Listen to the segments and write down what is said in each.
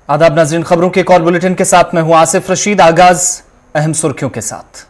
आदाब नाज़रीन, खबरों के एक और बुलेटिन के साथ मैं हूं आसिफ रशीद। आगाज अहम सुर्खियों के साथ।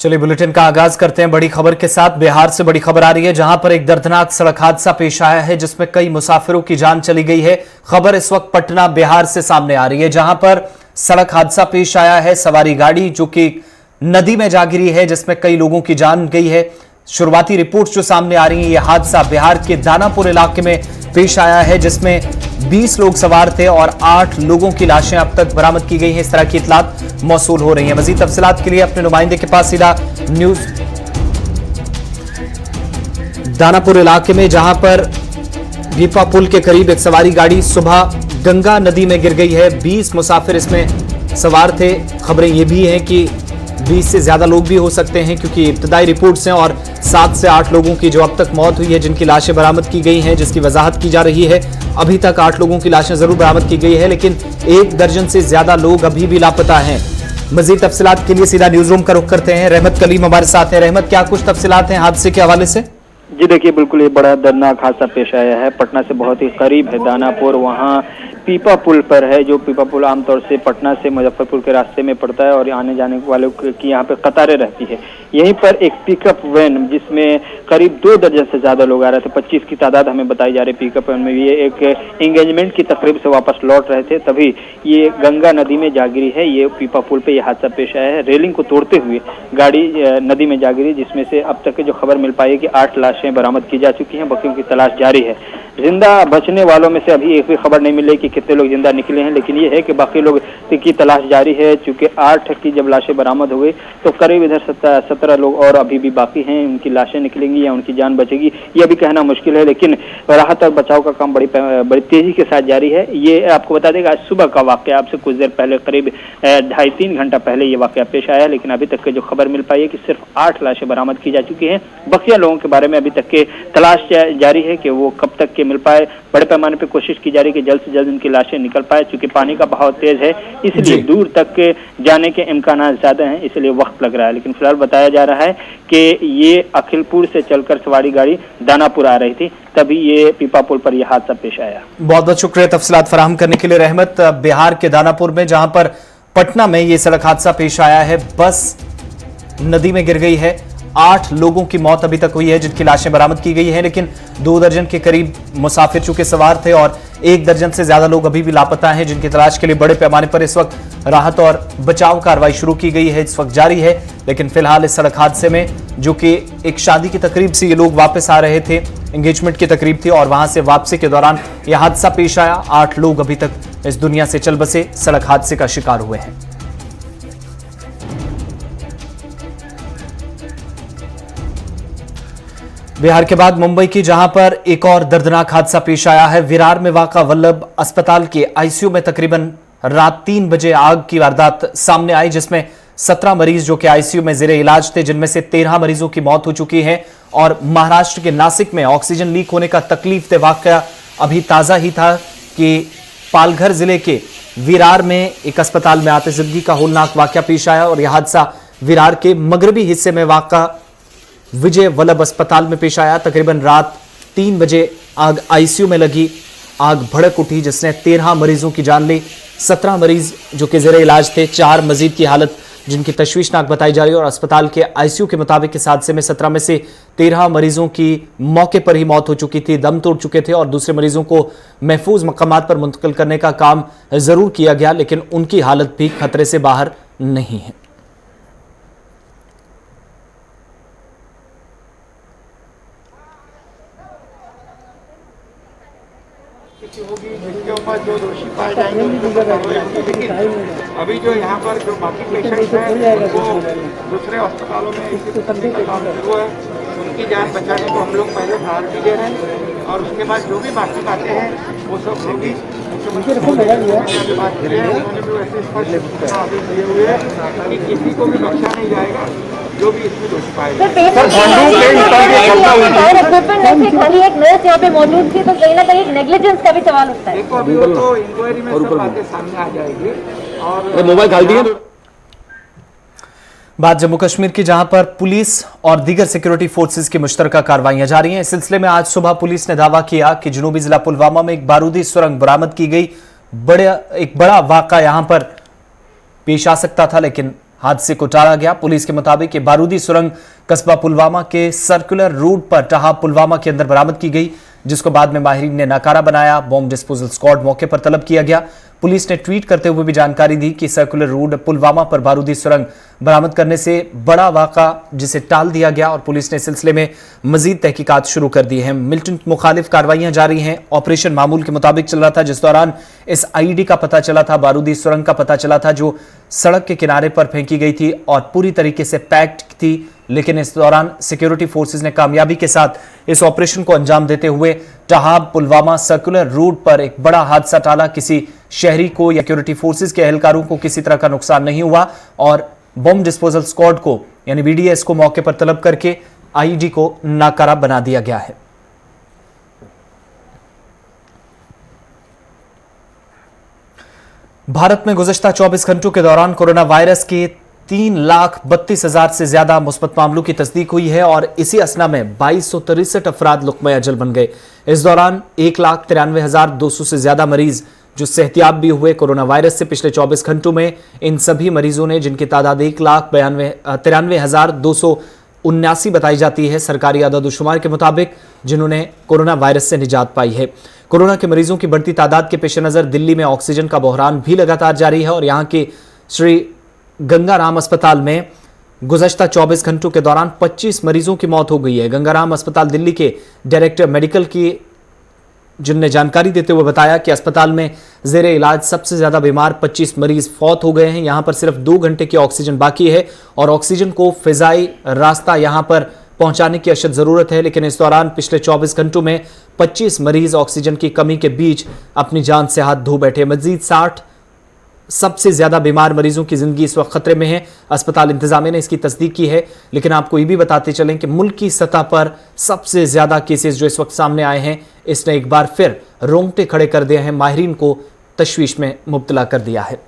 चलिए बुलेटिन का आगाज करते हैं बड़ी खबर के साथ। बिहार से बड़ी खबर आ रही है, जहां पर एक दर्दनाक सड़क हादसा पेश आया है जिसमें कई मुसाफिरों की जान चली गई है। खबर इस वक्त पटना बिहार से सामने आ रही है, जहां पर सड़क हादसा पेश आया है। सवारी गाड़ी जो कि नदी में जा गिरी है, जिसमें कई लोगों की जान गई है। शुरुआती रिपोर्ट्स जो सामने आ रही है, यह हादसा बिहार के दानापुर इलाके में पेश आया है, जिसमें 20 लोग सवार थे और 8 लोगों की लाशें अब तक बरामद की गई हैं। इस तरह की इत्तलात मौसूल हो रही हैं। मजीद तफसीलात के लिए अपने नुमाइंदे के पास सीधा न्यूज दानापुर इलाके में, जहां पर पीपा पुल के करीब एक सवारी गाड़ी सुबह गंगा नदी में गिर गई है। 20 मुसाफिर इसमें सवार थे। खबरें यह भी हैं कि 20 से ज्यादा लोग भी हो सकते हैं, क्योंकि इब्तदाई रिपोर्ट्स हैं और 7 से 8 लोगों की जो अब तक मौत हुई है, जिनकी लाशें बरामद की गई हैं, जिसकी वजाहत की जा रही है। अभी तक 8 लोगों की लाशें जरूर बरामद की गई है, लेकिन 1 दर्जन से ज्यादा लोग अभी भी लापता हैं। मजीद तफसीलात के लिए सीधा न्यूज रूम का रुख करते हैं। रहमत कलीम हमारे साथ हैं। रहमत, क्या कुछ तफसीलात हैं हादसे के हवाले से? जी देखिए, बिल्कुल ये बड़ा दर्दनाक हादसा पेश आया है। पटना से बहुत ही करीब है दानापुर, वहाँ पीपा पुल पर है। जो पीपा पुल आमतौर से पटना से मुजफ्फरपुर के रास्ते में पड़ता है और आने जाने वालों की यहाँ पे कतारें रहती है। यहीं पर एक पिकअप वैन जिसमें करीब 2 दर्जन से ज्यादा लोग आ रहे थे, 25 की तादाद हमें बताई जा रही। पिकअप वैन में ये एक एंगेजमेंट की तकरीब से वापस लौट रहे थे, तभी ये गंगा नदी में जा गिरी है। ये पीपा पुल पे ये हादसा पेश आया है। रेलिंग को तोड़ते हुए गाड़ी नदी में जा गिरी, जिसमें से अब तक जो खबर मिल पाई है कि 8 लाशें बरामद की जा चुकी हैं। बाकियों की तलाश जारी है। जिंदा बचने वालों में से अभी एक भी खबर नहीं मिली कि कितने लोग जिंदा निकले हैं, लेकिन ये है कि बाकी लोग की तलाश जारी है। चूंकि 8 की जब लाशें बरामद हो गई तो करीब इधर 17 लोग और अभी भी बाकी हैं। उनकी लाशें निकलेंगी या उनकी जान बचेगी, ये अभी कहना मुश्किल है, लेकिन राहत और बचाव का काम बड़ी तेजी के साथ जारी है। ये आपको बता देगा, आज सुबह का वाकया, आपसे कुछ देर पहले करीब 2.5-3 घंटा पहले ये वाकया पेश आया, लेकिन अभी तक के जो खबर मिल पाई है कि सिर्फ 8 लाशें बरामद की जा चुकी हैं। बकिया लोगों के बारे में अभी तक के तलाश जारी है कि वो कब तक के मिल पाए। बड़े पैमाने पर कोशिश की जा रही है कि जल्द से जल्द उनकी लाशें निकल पाए। चूंकि पानी का बहाव तेज है, इसलिए दूर तक के जाने के इम्कान ज्यादा हैं, इसलिए वक्त लग रहा है। लेकिन फिलहाल बताया जा रहा है कि ये अखिलपुर से चलकर सवारी गाड़ी दानापुर आ रही थी, तभी ये पीपा पुल पर यह हादसा पेश आया। बहुत बहुत शुक्रिया तफसीलात फराहम करने के लिए रहमत। बिहार के दानापुर में, जहां पर पटना में ये सड़क हादसा पेश आया है, बस नदी में गिर गई है। 8 लोगों की मौत अभी तक हुई है, जिनकी लाशें बरामद की गई हैं, लेकिन 2 दर्जन के करीब मुसाफिर चूंकि सवार थे और 1 दर्जन से ज्यादा लोग अभी भी लापता हैं, जिनकी तलाश के लिए बड़े पैमाने पर इस वक्त राहत और बचाव कार्रवाई शुरू की गई है, इस वक्त जारी है। लेकिन फिलहाल इस सड़क हादसे में, जो कि एक शादी की तकरीब से ये लोग वापस आ रहे थे, एंगेजमेंट की तकरीब थी और वहां से वापसी के दौरान यह हादसा पेश आया। 8 लोग अभी तक इस दुनिया से चल बसे सड़क हादसे का शिकार हुए हैं। बिहार के बाद मुंबई की, जहां पर एक और दर्दनाक हादसा पेश आया है। विरार में वाक़ा वल्लभ अस्पताल के आईसीयू में तकरीबन रात 3 बजे आग की वारदात सामने आई, जिसमें 17 मरीज जो कि आईसीयू में जेरे इलाज थे, जिनमें से 13 मरीजों की मौत हो चुकी है। और महाराष्ट्र के नासिक में ऑक्सीजन लीक होने का तकलीफ दे वाकया अभी ताजा ही था कि पालघर जिले के विरार में एक अस्पताल में आतिशबाजी का होलनाक वाकया पेश आया और यह हादसा विरार के मगरबी हिस्से में वाक़ा विजय वल्लभ अस्पताल में पेश आया। तकरीबन रात 3 बजे आग आईसीयू में लगी, आग भड़क उठी जिसने 13 मरीजों की जान ली। 17 मरीज जो कि जेरे इलाज थे, 4 मजीद की हालत जिनकी तशवीशनाक बताई जा रही है। और अस्पताल के आईसीयू के मुताबिक इस हादसे में 17 में से 13 मरीजों की मौके पर ही मौत हो चुकी थी, दम तोड़ चुके थे और दूसरे मरीजों को महफूज मकामात पर मुंतकिल करने का काम जरूर किया गया, लेकिन उनकी हालत भी खतरे से बाहर नहीं है। होगी जिनके ऊपर जो दोषी पाए जाएंगे उनके ऊपर कार्रवाई होगी। लेकिन अभी जो यहाँ पर जो बाकी पेशेंट्स हैं उनको दूसरे अस्पतालों में इसी करने का काम शुरू है। उनकी जान बचाने को हम लोग पहले प्रायोरिटी दे रहे हैं और उसके बाद जो भी बाकी बातें हैं वो सब होगी। बात की है, उन्होंने भी ऐसे स्पष्ट आदेश दिए हुए हैं कि किसी को भी बख्शा नहीं जाएगा जो भी इसमें दोषी पाए जाए। खाली एक नर्स यहाँ पे मौजूद थी, तो कहीं ना कहीं नेग्लिजेंस का भी सवाल उठता है। देखो अभी वो तो इंक्वायरी में सब बातें सामने आ जाएगी। और मोबाइल खाल दिए। बात जम्मू कश्मीर की, जहां पर पुलिस और दीगर सिक्योरिटी फोर्सेस की मुश्तरका कार्रवाइयां जारी हैं। इस सिलसिले में आज सुबह पुलिस ने दावा किया कि जनूबी जिला पुलवामा में एक बारूदी सुरंग बरामद की गई। एक बड़ा वाक़ा यहां पर पेश आ सकता था, लेकिन हादसे को टाला गया। पुलिस के मुताबिक ये बारूदी सुरंग कस्बा पुलवामा के सर्कुलर रूट पर टहा पुलवामा के अंदर बरामद की गई, जिसको बाद में माहिरीन ने नाकारा बनाया। बॉम्ब डिस्पोजल स्क्वाड मौके पर तलब किया गया। पुलिस ने ट्वीट करते हुए भी जानकारी दी कि सर्कुलर रूट पुलवामा पर बारूदी सुरंग बरामद करने से बड़ा वाक़ा जिसे टाल दिया गया और पुलिस ने सिलसिले में मजीद तहकीकात शुरू कर दी हैं। मिलिटेंट मुखालिफ कार्रवाइयां जारी हैं। ऑपरेशन मामूल के मुताबिक चल रहा था, जिस दौरान इस आईईडी का पता चला था, बारूदी सुरंग का पता चला था, जो सड़क के किनारे पर फेंकी गई थी और पूरी तरीके से पैक्ड थी। लेकिन इस दौरान सिक्योरिटी फोर्सेस ने कामयाबी के साथ इस ऑपरेशन को अंजाम देते हुए टहाब पुलवामा सर्कुलर रूट पर एक बड़ा हादसा टाला। किसी शहरी को या सिक्योरिटी फोर्सेस के एहलकारों को किसी तरह का नुकसान नहीं हुआ और बॉम्ब डिस्पोजल स्क्वाड को यानी बीडीएस को मौके पर तलब करके आईईडी को नाकारा बना दिया गया है। भारत में गुज़श्ता 24 घंटों के दौरान कोरोना वायरस के 3,32,000 से ज्यादा मुस्बत मामलों की तस्दीक हुई है और इसी असना में 2263 अफराद लुक़्मा अजल बन गए। इस दौरान 1,93,200 से ज्यादा मरीज जो सेहतियाब भी हुए कोरोना वायरस से। पिछले 24 घंटों में इन सभी मरीजों ने, जिनकी तादाद 1,93,279 बताई जाती है सरकारी आदादोशुमार के मुताबिक, जिन्होंने कोरोना वायरस से निजात पाई है। कोरोना के मरीजों की बढ़ती तादाद के पेश नज़र दिल्ली में ऑक्सीजन का बहरान भी लगातार जारी है और यहाँ के श्री गंगाराम अस्पताल में गुज़श्ता 24 घंटों के दौरान 25 मरीजों की मौत हो गई है। गंगाराम अस्पताल दिल्ली के डायरेक्टर मेडिकल की जिनने जानकारी देते हुए बताया कि अस्पताल में जेरे इलाज सबसे ज्यादा बीमार 25 मरीज फौत हो गए हैं। यहां पर सिर्फ 2 घंटे की ऑक्सीजन बाकी है और ऑक्सीजन को फिजाई रास्ता यहां पर पहुंचाने की अशद जरूरत है। लेकिन इस दौरान पिछले 24 घंटों में 25 मरीज ऑक्सीजन की कमी के बीच अपनी जान से हाथ धो बैठे। मजीद 60 सबसे ज्यादा बीमार मरीजों की जिंदगी इस वक्त खतरे में है। अस्पताल इंतजामिया ने इसकी तस्दीक की है। लेकिन आपको ये भी बताते चलें कि मुल्क की सतह पर सबसे ज्यादा केसेस जो इस वक्त सामने आए हैं, इसने एक बार फिर रोंगटे खड़े कर दिए हैं, माहिरीन को तशवीश में मुब्तला कर दिया है।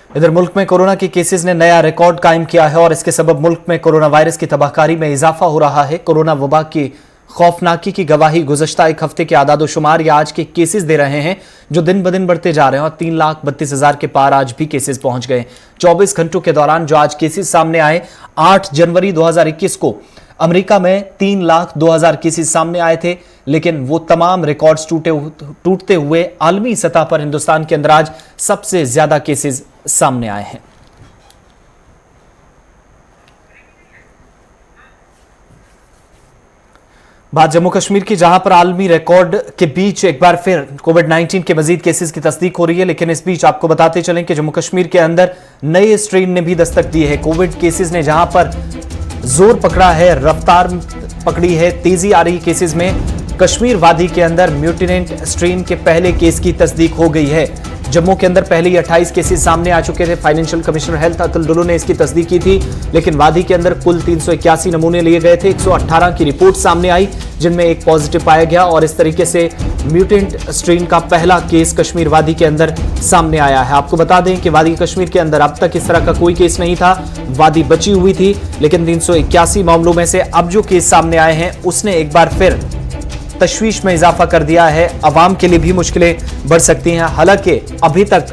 इधर मुल्क में कोरोना के केसेस ने नया रिकॉर्ड कायम किया है और इसके सबब मुल्क में कोरोना वायरस की तबाहकारी में इजाफा हो रहा है। कोरोना वबा की खौफनाकी की गवाही गुज़श्ता एक हफ्ते के आदादोशुमार या आज के केसेस दे रहे हैं, जो दिन ब दिन बढ़ते जा रहे हैं और 3,32,000 के पार आज भी केसेस पहुंच गए। 24 घंटों के दौरान जो आज केसेस सामने आए, 8 जनवरी 2021 को अमेरिका में 3,02,000 केसेस सामने आए थे, लेकिन वो तमाम रिकॉर्ड्स टूटते हुए आलमी सतह पर हिंदुस्तान के अंदर आज सबसे ज्यादा केसेस सामने आए हैं। बात जम्मू कश्मीर की, जहां पर आलमी रिकॉर्ड के बीच एक बार फिर कोविड-19 के मजीद केसेस की तस्दीक हो रही है। लेकिन इस बीच आपको बताते चलें कि जम्मू कश्मीर के अंदर नए स्ट्रेन ने भी दस्तक दी है। कोविड केसेस ने जहां पर जोर पकड़ा है, रफ्तार पकड़ी है, तेजी आ रही केसेस में। कश्मीर वादी के अंदर म्यूटेंट स्ट्रेन के पहले केस की तस्दीक हो गई है। जम्मू के अंदर पहले ही 28 केसेस सामने आ चुके थे। Financial commissioner health Atul Dulloo ने इसकी तस्दीक की थी, लेकिन वादी के अंदर कुल 381 नमूने लिए गए थे। 118 की रिपोर्ट सामने आई, जिनमें एक पॉजिटिव पाया गया और इस तरीके से म्यूटेंट स्ट्रेन का पहला केस कश्मीर वादी के अंदर सामने आया है। आपको बता दें कि वादी कश्मीर के अंदर अब तक इस तरह का कोई केस नहीं था। वादी बची हुई थी, लेकिन 381 मामलों में से अब जो केस सामने आए हैं उसने एक बार फिर तशवीश में इजाफा कर दिया है। अवाम के लिए भी मुश्किलें बढ़ सकती हैं। हालांकि अभी तक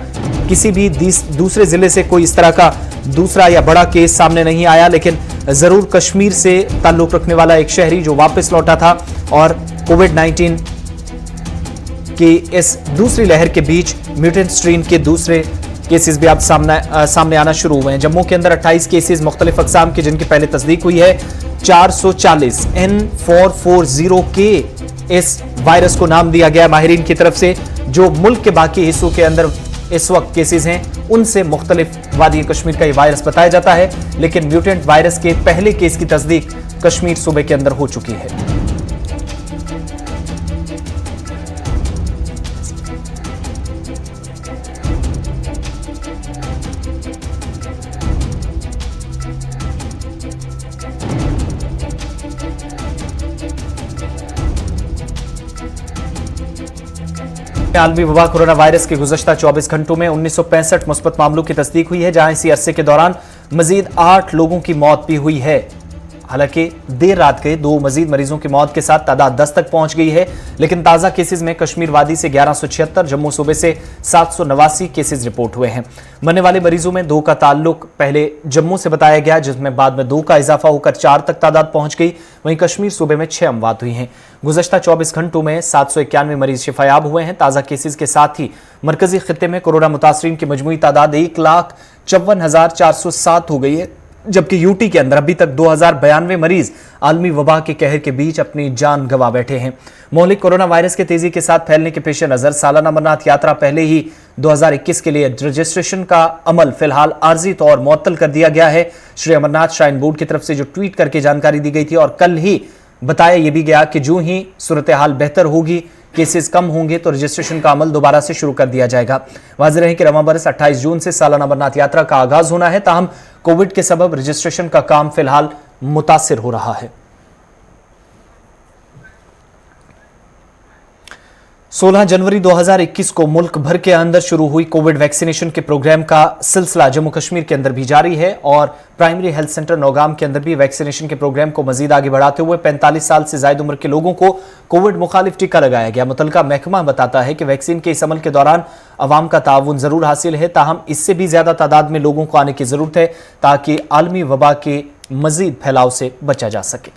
किसी भी दूसरे जिले से कोई इस तरह का दूसरा या बड़ा केस सामने नहीं आया, लेकिन जरूर कश्मीर से ताल्लुक रखने वाला एक शहरी जो वापस लौटा था और कोविड-19 की इस दूसरी लहर के बीच म्यूटेंट स्ट्रेन के दूसरे केसेस भी अब सामने आना शुरू हुए हैं। जम्मू के अंदर 28 केसेस मुख्तलिफ अकसाम के, जिनकी पहले तस्दीक हुई है। 440 N440 के इस वायरस को नाम दिया गया माहिरीन की तरफ से। जो मुल्क के बाकी हिस्सों के अंदर इस वक्त केसेस हैं, उनसे मुख्तलिफ वादी कश्मीर का ये वायरस बताया जाता है, लेकिन म्यूटेंट वायरस के पहले केस की तस्दीक कश्मीर सूबे के अंदर हो चुकी है। आलमी वबा कोरोना वायरस के गुज़श्ता 24 घंटों में 1965 मुस्बत मामलों की तस्दीक हुई है, जहां इसी अरसे के दौरान मजीद 8 लोगों की मौत भी हुई है। हालांकि देर रात के 2 मजीद मरीजों की मौत के साथ तादाद 10 तक पहुंच गई है, लेकिन ताज़ा केसेस में कश्मीर वादी से 1176, जम्मू सूबे से 789 केसेस रिपोर्ट हुए हैं। मरने वाले मरीजों में 2 का ताल्लुक पहले जम्मू से बताया गया, जिसमें बाद में 2 का इजाफा होकर 4 तक तादाद पहुंच गई। वहीं कश्मीर सूबे में 6 अमवात हुई हैं। गुज़श्ता 24 घंटों में 791 मरीज शिफायाब हुए हैं। ताज़ा केसेस के साथ ही मरकजी खित्ते में कोरोना मुतासरीन की मजमूई तादाद 1,54,407 हो गई है, जबकि यूटी के अंदर अभी तक 2092 मरीज आलमी वबा के कहर के बीच अपनी जान गंवा बैठे हैं। मौलिक कोरोना वायरस के तेजी के साथ फैलने के पेश नजर सालाना अमरनाथ यात्रा पहले ही 2021 के लिए रजिस्ट्रेशन का अमल फिलहाल आर्जी तौर मुअत्तल कर दिया गया है। श्री अमरनाथ श्राइन बोर्ड की तरफ से जो ट्वीट करके जानकारी दी गई थी और कल ही बताया यह भी गया कि जो ही सूरत हाल बेहतर होगी, केसेस कम होंगे, तो रजिस्ट्रेशन का अमल दोबारा से शुरू कर दिया जाएगा। वाज़ेह रहे कि रवां बरस 28 जून से सालाना अमरनाथ यात्रा का आगाज होना है, ताहम कोविड के सबब रजिस्ट्रेशन का काम फिलहाल मुतासिर हो रहा है। 16 जनवरी 2021 को मुल्क भर के अंदर शुरू हुई कोविड वैक्सीनेशन के प्रोग्राम का सिलसिला जम्मू कश्मीर के अंदर भी जारी है और प्राइमरी हेल्थ सेंटर नौगाम के अंदर भी वैक्सीनेशन के प्रोग्राम को मजीद आगे बढ़ाते हुए 45 साल से ज्यादा उम्र के लोगों को कोविड मुखालिफ टीका लगाया गया। मुतलका महकमा बताता है कि वैक्सीन के इस अमल के दौरान अवाम का ताउन जरूर हासिल है, ताहम इससे भी ज्यादा तादाद में लोगों को आने की जरूरत है ताकि आलमी वबा के मजीद फैलाव से बचा जा सके।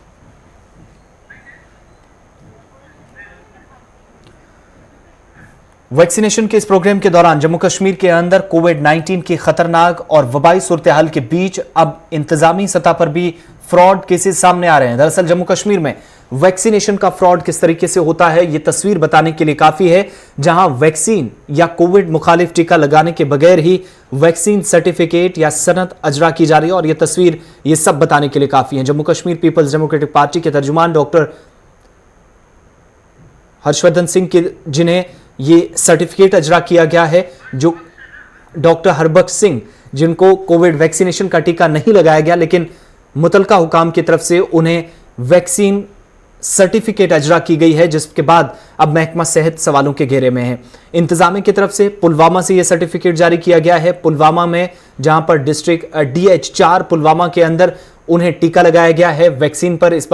वैक्सीनेशन के इस प्रोग्राम के दौरान जम्मू कश्मीर के अंदर कोविड-19 की खतरनाक और वबाई सूरत हाल के बीच अब इंतजामी सतह पर भी फ्रॉड केसेस सामने आ रहे हैं। दरअसल जम्मू कश्मीर में वैक्सीनेशन का फ्रॉड किस तरीके से होता है, यह तस्वीर बताने के लिए काफी है, जहां वैक्सीन या कोविड मुखालिफ टीका लगाने के बगैर ही वैक्सीन सर्टिफिकेट या सनद अजरा की जा रही है और यह तस्वीर यह सब बताने के लिए काफी है। Jammu Kashmir peoples democratic party के तर्जुमान डॉक्टर हर्षवर्धन सिंह की जिन्हें ये सर्टिफिकेट अजरा किया गया है, जो डॉक्टर हरबख्श सिंह जिनको कोविड वैक्सीनेशन का टीका नहीं लगाया गया, लेकिन मुतलका हुकाम की तरफ से उन्हें वैक्सीन सर्टिफिकेट अजरा की गई है, जिसके बाद अब महकमा सेहत सवालों के घेरे में है। इंतजामिया की तरफ से पुलवामा से यह सर्टिफिकेट जारी किया गया है। पुलवामा में जहां पर डिस्ट्रिक्ट DH4 पुलवामा के अंदर उन्हें टीका लगाया गया है, वैक्सीन पर इस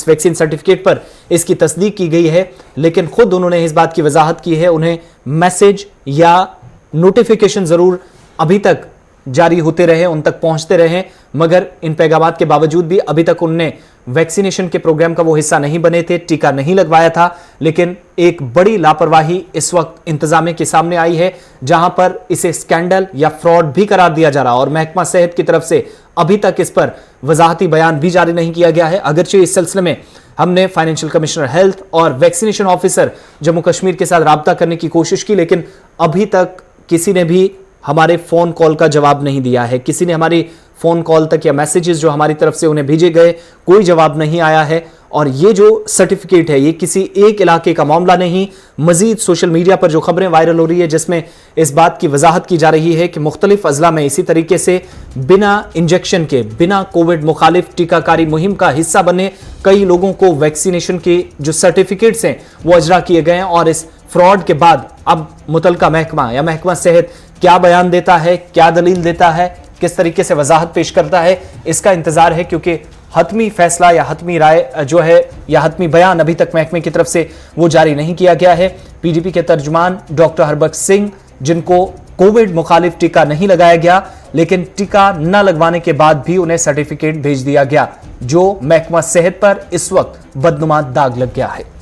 वैक्सीन सर्टिफिकेट पर इसकी तस्दीक की गई है, लेकिन खुद उन्होंने इस बात की वजाहत की है उन्हें मैसेज या नोटिफिकेशन जरूर अभी तक जारी होते रहे, उन तक पहुंचते रहे, मगर इन पैगामात के बावजूद भी अभी तक उनने वैक्सीनेशन के प्रोग्राम का वो हिस्सा नहीं बने थे, टीका नहीं लगवाया था। लेकिन एक बड़ी लापरवाही इस वक्त इंतजामिया के सामने आई है, जहां पर इसे स्कैंडल या फ्रॉड भी करार दिया जा रहा और महकमा सेहत की तरफ से अभी तक इस पर वजाहती बयान भी जारी नहीं किया गया है। अगरचे इस सिलसिले में हमने फाइनेंशियल कमिश्नर हेल्थ और वैक्सीनेशन ऑफिसर जम्मू कश्मीर के साथ राब्ता करने की कोशिश की, लेकिन अभी तक किसी ने भी हमारे फोन कॉल का जवाब नहीं दिया है। किसी ने हमारी फोन कॉल तक या मैसेजेस जो हमारी तरफ से उन्हें भेजे गए, कोई जवाब नहीं आया है और ये जो सर्टिफिकेट है ये किसी एक इलाके का मामला नहीं, मजीद सोशल मीडिया पर जो खबरें वायरल हो रही है जिसमें इस बात की वजाहत की जा रही है कि मुख्तलिफ अजला में इसी तरीके से बिना इंजेक्शन के, बिना कोविड मुखालिफ टीकाकारी मुहिम का हिस्सा बने कई लोगों को वैक्सीनेशन के जो सर्टिफिकेट्स हैं वो अजरा किए गए हैं। और इस फ्रॉड के बाद अब मुतलका महकमा या महकमा सेहत क्या बयान देता है, क्या दलील देता है, किस तरीके से वजाहत पेश करता है, इसका इंतजार है, क्योंकि हतमी फैसला या हतमी राय जो है या हतमी बयान अभी तक महकमे की तरफ से वो जारी नहीं किया गया है। पीडीपी के तर्जुमान डॉक्टर हरबख्श सिंह, जिनको कोविड मुखालिफ टीका नहीं लगाया गया लेकिन टीका न लगवाने के बाद भी उन्हें सर्टिफिकेट भेज दिया गया, जो महकमा सेहत पर इस वक्त बदनुमा दाग लग गया है।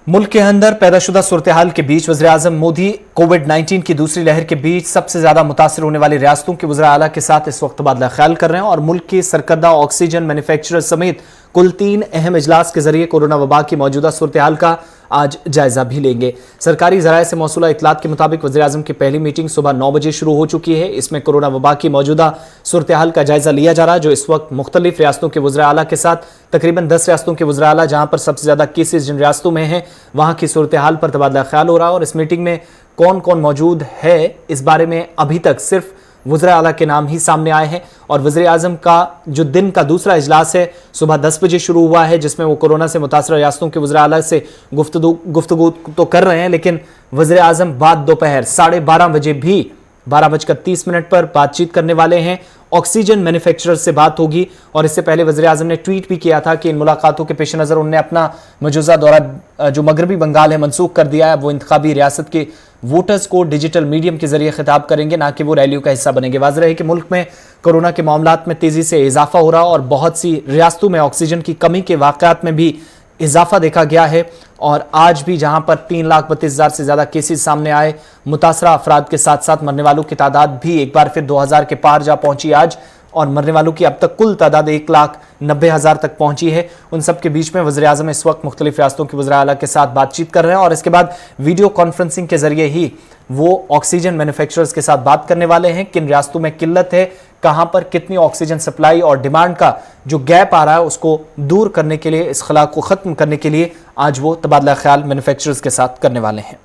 मुल्क के अंदर पैदाशुदा सूरत-ए-हाल के बीच वज़ीर-ए-आज़म मोदी कोविड-19 की दूसरी लहर के बीच सबसे ज्यादा मुतासिर होने वाली रियासतों के वज़ीर आला के साथ इस वक्त तबादला ख्याल कर रहे हैं और मुल्क के सरकर्दा ऑक्सीजन मैन्युफैक्चरर समेत कुल 3 अहम इजलास के जरिए कोरोना वबा की मौजूदा सूरत-ए-हाल का आज जायजा भी लेंगे। सरकारी ज़राए से मौसूला इतलात के मुताबिक वज़ीर-ए-आज़म की पहली मीटिंग सुबह 9 बजे शुरू हो चुकी है। इसमें कोरोना वबा की मौजूदा सूरत-ए-हाल का जायजा लिया जा रहा है, जो इस वक्त मुख्तलिफ रियासतों के वज़ीर आला के साथ तकरीबन 10 रियासतों के वज़ीर आला, जहां पर सबसे ज्यादा केसेस जिन रियासतों में हैं वहां की सूरत-ए-हाल पर तबादला ख्याल हो रहा है। और इस मीटिंग में कौन कौन मौजूद है इस बारे में अभी तक सिर्फ वज़ीर आला के नाम ही सामने आए हैं। और वज़ीर आज़म का जो दिन का दूसरा इजलास है सुबह 10 बजे शुरू हुआ है, जिसमें वो कोरोना से मुतासर रियासतों के वज़ीर आला से गुफ्तगू तो कर रहे हैं, लेकिन वज़ीर आज़म बाद दोपहर 12:30 बजे भी 12:30 पर बातचीत करने वाले हैं। ऑक्सीजन मैन्युफैक्चरर से बात होगी और इससे पहले वज़ीर आज़म ने ट्वीट भी किया था कि इन मुलाकातों के पेश नज़र उन्होंने अपना मौजूदा दौरा जो मगरबी बंगाल है मनसूख कर दिया है। वो इंतखाबी रियासत के वोटर्स को डिजिटल मीडियम के जरिए खिताब करेंगे, ना कि वो रैलियों का हिस्सा बनेंगे। वाज़ेह है कि मुल्क में कोरोना के मामलात में तेजी से इजाफा हो रहा और बहुत सी रियासतों में ऑक्सीजन की कमी के वाक़यात में भी इजाफा देखा गया है। और आज भी जहां पर 3,32,000 से ज्यादा केसेस सामने आए, मुतासरा अफराद के साथ साथ मरने वालों की तादाद भी एक बार फिर 2,000 के पार जा पहुंची आज, और मरने वालों की अब तक कुल तादाद 1,90,000 तक पहुंची है। उन सब के बीच में वज़ीर आज़म इस वक्त मुख्तलिफ रियासतों के वज़ीर आला के साथ बातचीत कर रहे हैं और इसके बाद वीडियो कॉन्फ्रेंसिंग के जरिए ही वो ऑक्सीजन मैन्युफैक्चरर्स के साथ बात करने वाले हैं। किन रियासतों में किल्लत है, कहां पर कितनी ऑक्सीजन सप्लाई और डिमांड का जो गैप आ रहा है उसको दूर करने के लिए, इस खला को खत्म करने के लिए आज वो तबादला ख्याल मैन्युफैक्चरर्स के साथ करने वाले हैं।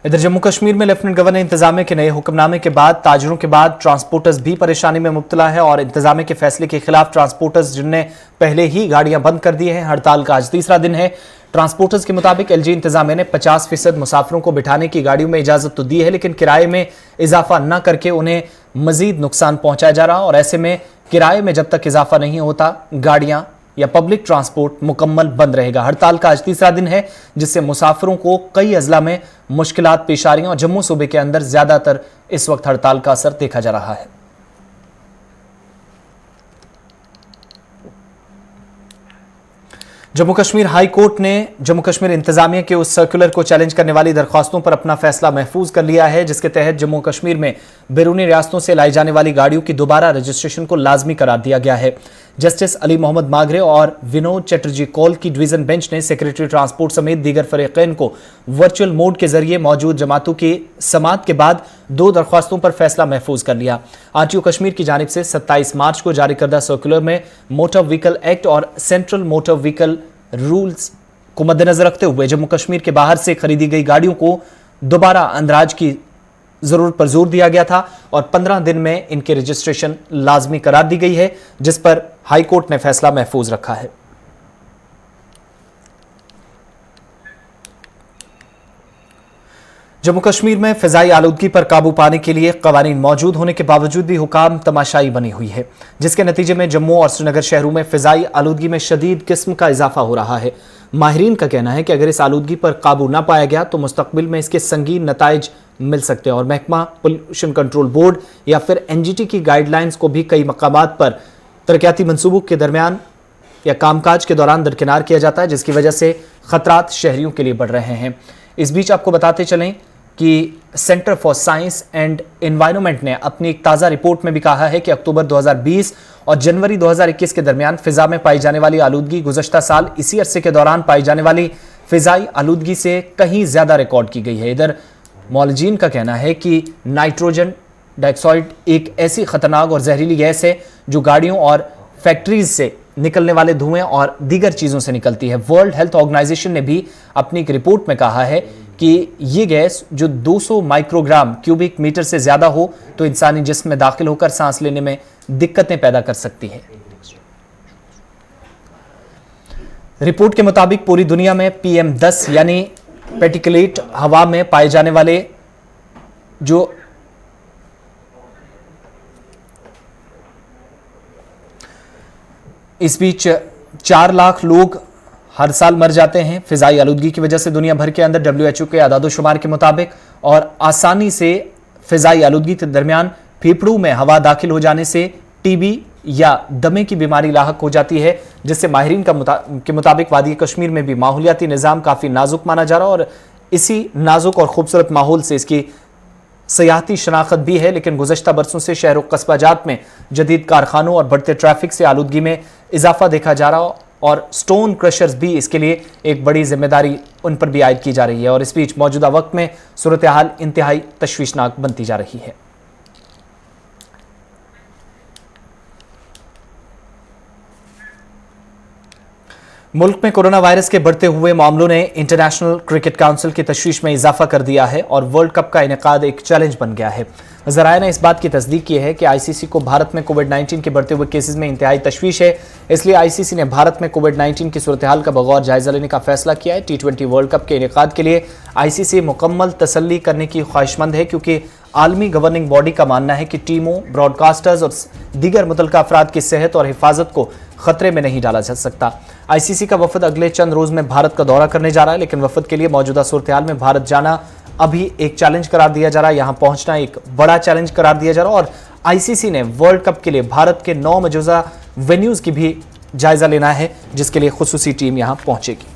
इधर जम्मू कश्मीर में लेफ्टिनेंट गवर्नर इंतजामिया के नए हुक्मनामे के बाद ताजरों के बाद ट्रांसपोर्टर्स भी परेशानी में मुब्तला है और इंतजामिया के फैसले के खिलाफ ट्रांसपोर्टर्स जिनने पहले ही गाड़ियां बंद कर दी हैं, हड़ताल का आज तीसरा दिन है। ट्रांसपोर्टर्स के मुताबिक एलजी इंतजामिया ने 50% मुसाफिरों को बिठाने की गाड़ियों में इजाजत तो दी है, लेकिन किराए में इजाफा न करके उन्हें मजीद नुकसान पहुंचाया जा रहा और ऐसे में किराए में जब तक इजाफा नहीं होता गाड़ियां या पब्लिक ट्रांसपोर्ट मुकम्मल बंद रहेगा। हड़ताल का आज तीसरा दिन है, जिससे मुसाफिरों को कई अजला में मुश्किलात पेश आ रही हैं और जम्मू सूबे के अंदर ज्यादातर इस वक्त हड़ताल का असर देखा जा रहा है। जम्मू कश्मीर हाई कोर्ट ने जम्मू कश्मीर इंतजामिया के उस सर्कुलर को चैलेंज करने वाली दरख्वास्तों पर अपना फैसला महफूज कर लिया है, जिसके तहत जम्मू कश्मीर में बैरूनी रियासतों से लाई जाने वाली गाड़ियों की दोबारा रजिस्ट्रेशन को लाजमी करार दिया गया है। जस्टिस अली मोहम्मद मागरे और विनोद चटर्जी कौल की डिवीजन बेंच ने सेक्रेटरी ट्रांसपोर्ट समेत दीगर फरीकैन को वर्चुअल मोड के जरिए मौजूद जमातों की समाअत के बाद 2 दरख्वास्तों पर फैसला महफूज कर लिया। आरटीओ कश्मीर की जानिब से 27 मार्च को जारी करदा सर्कुलर में मोटर व्हीकल एक्ट और सेंट्रल मोटर व्हीकल रूल्स को मद्देनजर रखते हुए जम्मू कश्मीर के बाहर से खरीदी गई गाड़ियों को दोबारा अंदराज की जरूरत पर जोर दिया गया था और 15 दिन में इनके रजिस्ट्रेशन लाजमी करार दी गई है, जिस पर हाई कोर्ट ने फैसला महफूज रखा है। जम्मू कश्मीर में फिजाई आलूदगी पर काबू पाने के लिए कवानीन मौजूद होने के बावजूद भी हुकाम तमाशाई बनी हुई है, जिसके नतीजे में जम्मू और श्रीनगर शहरों में फिजाई आलूदगी में शदीद किस्म का इजाफा हो रहा है। माहिरीन का कहना है कि अगर इस आलूदगी पर काबू ना पाया गया तो मुस्तकबिल में इसके संगीन नताइज मिल सकते हैं और महकमा पोल्यूशन कंट्रोल बोर्ड या फिर एनजीटी की गाइडलाइंस को भी कई मकामात पर तरक्याती मंसूबों के दरमियान या कामकाज के दौरान दरकिनार किया जाता है, जिसकी वजह से खतरात शहरियों के लिए बढ़ रहे हैं। इस बीच आपको बताते चलें कि centre for science and environment ने अपनी एक ताज़ा रिपोर्ट में भी कहा है कि अक्टूबर 2020 और जनवरी 2021 के दरमियान फिजा में पाई जाने वाली आलूदगी गुज़श्ता साल इसी अरसे के दौरान पाई जाने वाली फिजाई आलूदगी से कहीं ज़्यादा रिकॉर्ड की गई है। इधर मौलजीन का कहना है कि नाइट्रोजन डाइऑक्साइड एक ऐसी खतरनाक और जहरीली गैस है जो गाड़ियों और फैक्ट्रीज से निकलने वाले धुएं और दीगर चीज़ों से निकलती है। वर्ल्ड हेल्थ ऑर्गेनाइजेशन ने भी अपनी एक रिपोर्ट में कहा है कि ये गैस जो 200 माइक्रोग्राम क्यूबिक मीटर से ज़्यादा हो तो इंसानी जिस्म में दाखिल होकर सांस लेने में दिक्कतें पैदा कर सकती है। रिपोर्ट के मुताबिक पूरी दुनिया में PM10 यानी पार्टिकुलेट हवा में पाए जाने वाले जो इस बीच 4 लाख लोग हर साल मर जाते हैं फिजाई आलूदगी की वजह से दुनिया भर के अंदर WHO के आदादोशुमार के मुताबिक। और आसानी से फिजाई आलूदगी के दरमियान फेफड़ों में हवा दाखिल हो जाने से TB या दमे की बीमारी लाहक हो जाती है, जिससे माहिरीन के मुताबिक वादी कश्मीर में भी माहौलियाती निज़ाम काफ़ी नाजुक माना जा रहा है और इसी नाजुक और खूबसूरत माहौल से इसकी सयाहती शनाख्त भी है। लेकिन गुज़श्ता बरसों से शहरों कस्बा जात में जदीद कारखानों और बढ़ते ट्रैफिक से आलूदगी में इजाफा देखा जा रहा और स्टोन क्रशर्स भी इसके लिए एक बड़ी जिम्मेदारी उन पर भी आयद की जा रही है। और इस बीच मौजूदा वक्त में सूरत हाल इंतहाई तशवीशनाक बनती जा रही है। मुल्क में कोरोना वायरस के बढ़ते हुए मामलों ने इंटरनेशनल क्रिकेट काउंसिल की तशवीश में इजाफा कर दिया है और वर्ल्ड कप का इनेकाद एक चैलेंज बन गया है। ज़राए ने इस बात की तस्दीक की है कि ICC को भारत में कोविड-19 के बढ़ते हुए केसेस में इंतहाई तशवीश है, इसलिए ICC ने भारत में कोविड-19 की सूरत हाल का बगौर जायजा लेने का फैसला किया है। T20 वर्ल्ड कप के इनेकाद के लिए ICC मुकम्मल तसल्ली करने की ख्वाहिशमंद है, क्योंकि आलमी गवर्निंग बॉडी का मानना है कि टीमों, ब्रॉडकास्टर्स और दीगर मुतल्लिका अफराद की सेहत और हिफाजत को खतरे में नहीं डाला जा सकता। ICC का वफद अगले चंद रोज में भारत का दौरा करने जा रहा है, लेकिन वफद के लिए मौजूदा सूरत हाल में भारत जाना अभी एक चैलेंज करार दिया जा रहा है। यहां पहुंचना एक बड़ा चैलेंज करार दिया जा रहा है और ICC ने वर्ल्ड कप के लिए भारत के 9 मौजूदा वेन्यूज की भी जायजा लेना है, जिसके लिए खुसूसी टीम यहां पहुंचेगी।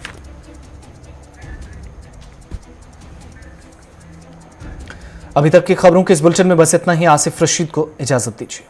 अभी तक की खबरों के इस बुलेटिन में बस इतना ही। आसिफ रशीद को इजाजत दीजिए।